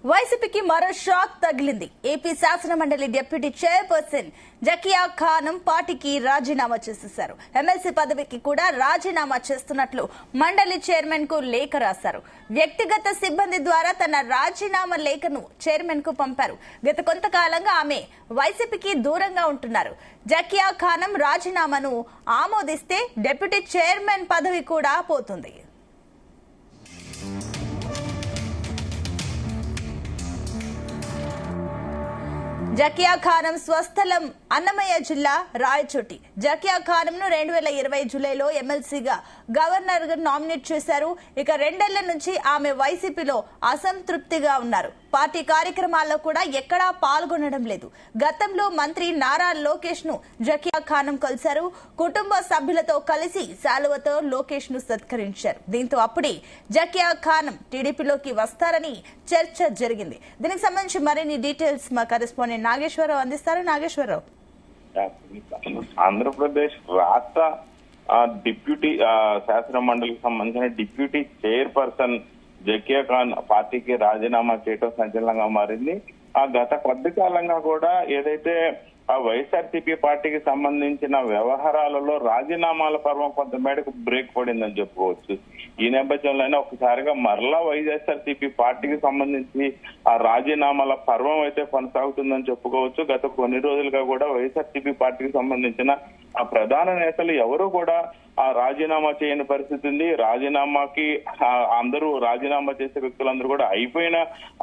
వైసీపీకి మరో షాక్ తగిలింది. ఏపీ శాసనమండలి డిప్యూటీ చైర్పర్సన్ జకియా ఖానం పార్టీకి రాజీనామా చేసేశారు. ఎమ్మెల్సీ పదవికి కూడా రాజీనామా చేస్తున్నట్లు మండలి చైర్మన్ కు లేఖ రాశారు. వ్యక్తిగత సిబ్బంది ద్వారా తన రాజీనామా లేఖను చైర్మన్ కు పంపారు. గత కొంతకాలంగా ఆమె వైసీపీకి దూరంగా ఉంటున్నారు. జకియా ఖానం రాజీనామాను ఆమోదిస్తే డిప్యూటీ చైర్మన్ పదవి కూడా పోతుంది. జకియా ఖానం స్వస్థలం అన్నమయ్య జిల్లా రాయచోటి. జకియా ఖానంను 2020 జూలైలో ఎమ్మెల్సీగా గవర్నర్ నామినేట్ చేశారు. ఇక 2 ఏళ్ల నుంచి ఆమె వైసీపీలో అసంతృప్తిగా ఉన్నారు. పార్టీ కార్యక్రమాల్లో కూడా ఎక్కడా పాల్గొనడం లేదు. గతంలో మంత్రి నారా లోకేష్ ను జకియా ఖానం కలిశారు. కుటుంబ సభ్యులతో కలిసి శాలువతో లోకేష్ ను సత్కరించారు. దీంతో అప్పుడే జకియా ఖానం టీడీపీలోకి వస్తారని చర్చ జరిగింది. దీనికి సంబంధించి మరిన్ని డీటెయిల్స్ మా కరెస్పాండెంట్ నాగేశ్వరరావు అందిస్తారు. నాగేశ్వరరావు, ఆంధ్రప్రదేశ్ రాష్ట్ర డిప్యూటీ శాసన మండలికి సంబంధించిన డిప్యూటీ చైర్పర్సన్ జకియా ఖాన్ పార్టీకి రాజీనామా చేయడం సంచలనంగా మారింది. గత కొద్ది కాలంగా కూడా ఏదైతే వైఎస్ఆర్సీపీ పార్టీకి సంబంధించిన వ్యవహారాలలో రాజీనామాల పర్వం కొంత మేరకు బ్రేక్ పడిందని చెప్పుకోవచ్చు. ఈ నేపథ్యంలోనే ఒకసారిగా మరలా వైఎస్ఆర్సీపీ పార్టీకి సంబంధించి ఆ రాజీనామాల పర్వం అయితే కొనసాగుతుందని చెప్పుకోవచ్చు. గత కొన్ని రోజులుగా కూడా వైఎస్ఆర్సీపీ పార్టీకి సంబంధించిన ఆ ప్రధాన నేతలు ఎవరు కూడా ఆ రాజీనామా చేయని పరిస్థితి ఉంది. రాజీనామాకి అందరూ రాజీనామా చేసే వ్యక్తులందరూ కూడా అయిపోయిన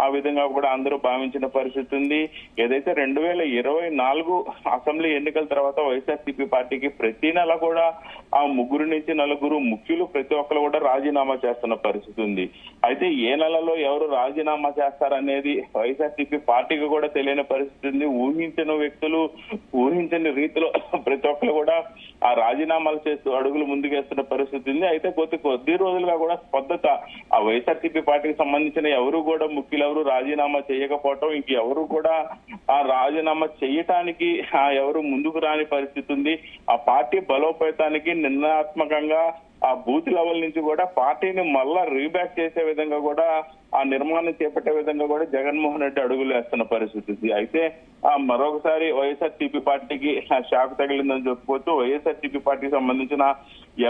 ఆ విధంగా కూడా అందరూ భావించిన పరిస్థితి ఉంది. ఏదైతే 2024 అసెంబ్లీ ఎన్నికల తర్వాత వైఎస్ఆర్సీపీ పార్టీకి ప్రతి నెల కూడా ఆ 3 నుంచి 4 ముఖ్యులు ప్రతి ఒక్కరు కూడా రాజీనామా చేస్తున్న పరిస్థితి ఉంది. అయితే ఏ నెలలో ఎవరు రాజీనామా చేస్తారనేది వైఎస్ఆర్సీపీ పార్టీకి కూడా తెలియని పరిస్థితి ఉంది. ఊహించిన వ్యక్తులు ఊహించని రీతిలో ప్రతి ఒక్కరు కూడా ఆ రాజీనామాలు చేస్తూ అడుగులు ముందుకేస్తున్న పరిస్థితి ఉంది. అయితే కొద్ది రోజులుగా కూడా స్పష్టత ఆ వైఎస్ఆర్సీపీ పార్టీకి సంబంధించిన ఎవరు కూడా ముఖ్యులు ఎవరు రాజీనామా చేయకపోవటం, ఇంకెవరు కూడా ఆ రాజీనామా చేయటానికి ఎవరు ముందుకు రాని పరిస్థితి ఉంది. ఆ పార్టీ బలోపేతానికి నిర్ణయాత్మకంగా ఆ బూత్ లెవెల్ నుంచి కూడా పార్టీని మళ్ళా రీబ్యాక్ చేసే విధంగా కూడా ఆ నిర్మాణం చేపట్టే విధంగా కూడా జగన్మోహన్ రెడ్డి అడుగులు వేస్తున్న పరిస్థితి. అయితే మరొకసారి వైఎస్ఆర్సీపీ పార్టీకి షాక్ తగిలిందని చెప్పుకోవచ్చు. వైఎస్ఆర్సీపీ పార్టీకి సంబంధించిన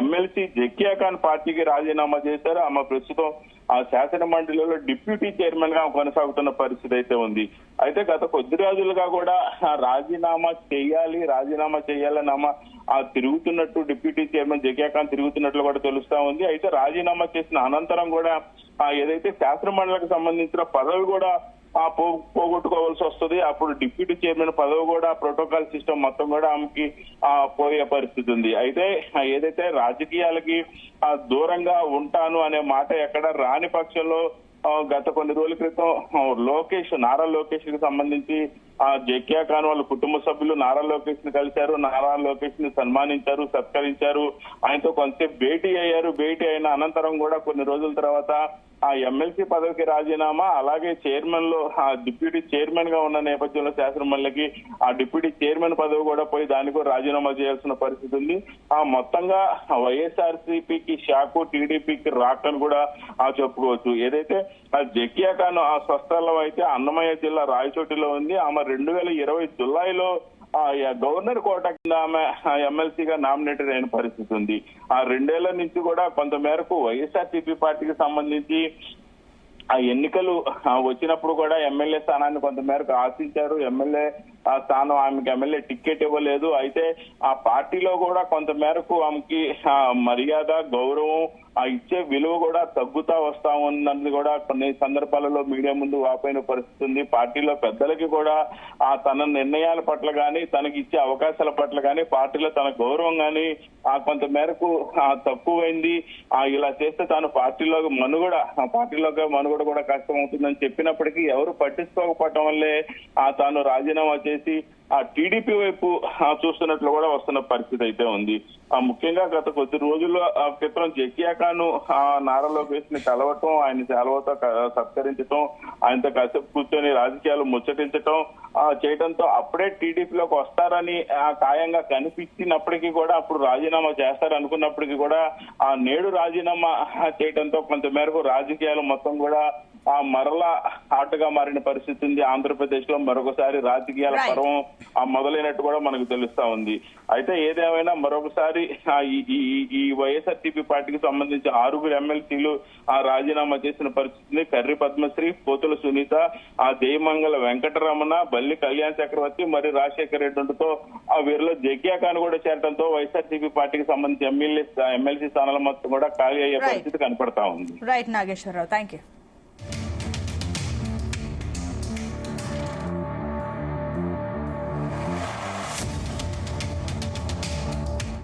ఎమ్మెల్సీ జకియా ఖాన్ పార్టీకి రాజీనామా చేశారు. ఆమె ప్రస్తుతం ఆ శాసన మండలిలో డిప్యూటీ చైర్మన్ గా కొనసాగుతున్న పరిస్థితి అయితే ఉంది. అయితే గత కొద్ది రోజులుగా కూడా రాజీనామా చేయాలని ఆమె తిరుగుతున్నట్టు డిప్యూటీ చైర్మన్ జకియా ఖాన్ తిరుగుతున్నట్లు కూడా తెలుస్తా ఉంది. అయితే రాజీనామా చేసిన అనంతరం కూడా ఏదైతే శాసన మండలికి సంబంధించిన పదవి కూడా పోగొట్టుకోవాల్సి వస్తుంది. అప్పుడు డిప్యూటీ చైర్మన్ పదవి కూడా ప్రోటోకాల్ సిస్టమ్ మొత్తం కూడా ఆమెకి పోయే పరిస్థితి ఉంది. అయితే ఏదైతే రాజకీయాలకి దూరంగా ఉంటాను అనే మాట ఎక్కడ రాని పక్షంలో గత కొన్ని రోజుల క్రితం నారా లోకేష్ కి సంబంధించి జకియా ఖాన్ వాళ్ళ కుటుంబ సభ్యులు నారా లోకేష్ ని కలిశారు. నారా లోకేష్ ని సన్మానించారు, సత్కరించారు. ఆయనతో కొంతసేపు భేటీ అయ్యారు. భేటీ అయిన అనంతరం కూడా కొన్ని రోజుల తర్వాత ఆ ఎమ్మెల్సీ పదవికి రాజీనామా, అలాగే చైర్మన్ లో డిప్యూటీ చైర్మన్ గా ఉన్న నేపథ్యంలో శాసనమండలికి ఆ డిప్యూటీ చైర్మన్ పదవి కూడా పోయి దానికి కూడా రాజీనామా చేయాల్సిన పరిస్థితి ఉంది. మొత్తంగా వైఎస్ఆర్సీపీకి షాకు, టీడీపీకి రాకని కూడా చెప్పుకోవచ్చు. ఏదైతే జకియా ఖాన్ ఆ స్వస్థలం అయితే అన్నమయ్య జిల్లా రాయచోటిలో ఉంది. ఆమె 2020 జులైలో గవర్నర్ కోట కింద ఆమె ఎమ్మెల్సీగా నామినేటెడ్ అయిన పరిస్థితి ఉంది. ఆ 2 ఏళ్ల నుంచి కూడా కొంత మేరకు వైఎస్ఆర్సీపీ పార్టీకి సంబంధించి ఆ ఎన్నికలు వచ్చినప్పుడు కూడా ఎమ్మెల్యే స్థానాన్ని కొంత మేరకు ఆశించారు. ఎమ్మెల్యే స్థానం ఆమెకి ఎమ్మెల్యే టికెట్ ఇవ్వలేదు. అయితే ఆ పార్టీలో కూడా కొంత మేరకు ఆమెకి మర్యాద, గౌరవం ఇచ్చే విలువ కూడా తగ్గుతా వస్తా ఉందని కూడా కొన్ని సందర్భాలలో మీడియా ముందు వాపోయిన పరిస్థితి ఉంది. పార్టీలో పెద్దలకి కూడా తన నిర్ణయాల పట్ల గానీ, తనకి ఇచ్చే అవకాశాల పట్ల గానీ, పార్టీలో తన గౌరవం గానీ కొంత మేరకు తక్కువైంది. ఇలా చేస్తే తాను పార్టీలోకి మనుగడ కూడా కష్టం అవుతుందని చెప్పినప్పటికీ ఎవరు పట్టించుకోకపోవటం వల్లే తాను రాజీనామా చేసి ఆ టీడీపీ వైపు చూస్తున్నట్లు కూడా వస్తున్న పరిస్థితి అయితే ఉంది. ముఖ్యంగా గత కొద్ది రోజుల క్రితం జకియా ఖాన్ నారా లోకేష్ ని కలవటం, ఆయన సెలవుతో సత్కరించడం, ఆయనతో కాసేపు కూర్చొని రాజకీయాలు ముచ్చటించడం చేయడంతో అప్పుడే టీడీపీలోకి వస్తారని ఖాయంగా కనిపించినప్పటికీ కూడా అప్పుడు రాజీనామా చేస్తారనుకున్నప్పటికీ కూడా నేడు రాజీనామా చేయడంతో కొంత మేరకు రాజకీయాలు మొత్తం కూడా మరలా హాట్గా మారిన పరిస్థితి ఉంది. ఆంధ్రప్రదేశ్ లో మరొకసారి రాజకీయాల పర్వం మొదలైనట్టు కూడా మనకు తెలుస్తా ఉంది. అయితే ఏదేమైనా మరొకసారి ఈ వైఎస్ఆర్సీపీ పార్టీకి సంబంధించి 6 ఎమ్మెల్సీలు రాజీనామా చేసిన పరిస్థితిని కర్రి పద్మశ్రీ, పోతుల సునీత, దేయమంగళ వెంకటరమణ, బల్లి కళ్యాణ్ చక్రవర్తి మరియు రాజశేఖర రెడ్డితో వీరిలో జగ్యా ఖాన్ కూడా చేరడంతో వైఎస్ఆర్సీపీ పార్టీకి సంబంధించి ఎమ్మెల్సీ స్థానాల మొత్తం కూడా ఖాళీ అయ్యే పరిస్థితి కనపడతా ఉంది. Right Nageswara Rao, thank you.